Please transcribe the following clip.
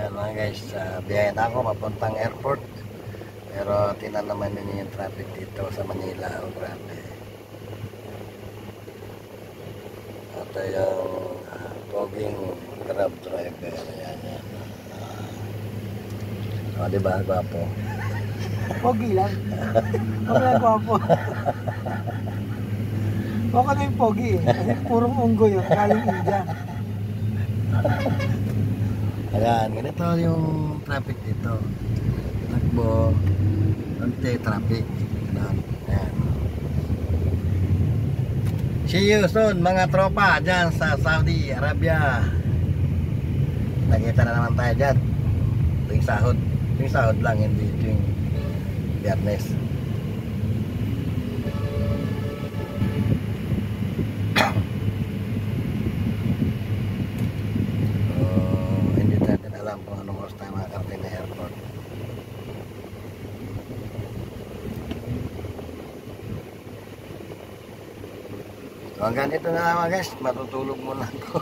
Ayan mga guys, biyahe na ako papuntang airport. Pero tingnan naman ninyo yung traffic dito sa Manila. Oh, grabe. Ito yung poging grab driver. Ayan, ayan. O, diba? Gwapo. Pogi lang. Pogi lang gwapo. Baka na yung pogi eh. Kasi purong unggoy yun. Galing India. Ayan, ganito yung traffic dito. Takbo, konti traffic. Ayan. See you soon mga tropa dyan sa Saudi Arabia. Nakita na naman tayo dyan. Tuwing sahod. Tuwing sahod lang, hindi tuwing Biyernes. Hindi natin alam kung anong oras tayo makakarating na airport. So hanggang dito na lang mga guys, matutulog muna ako.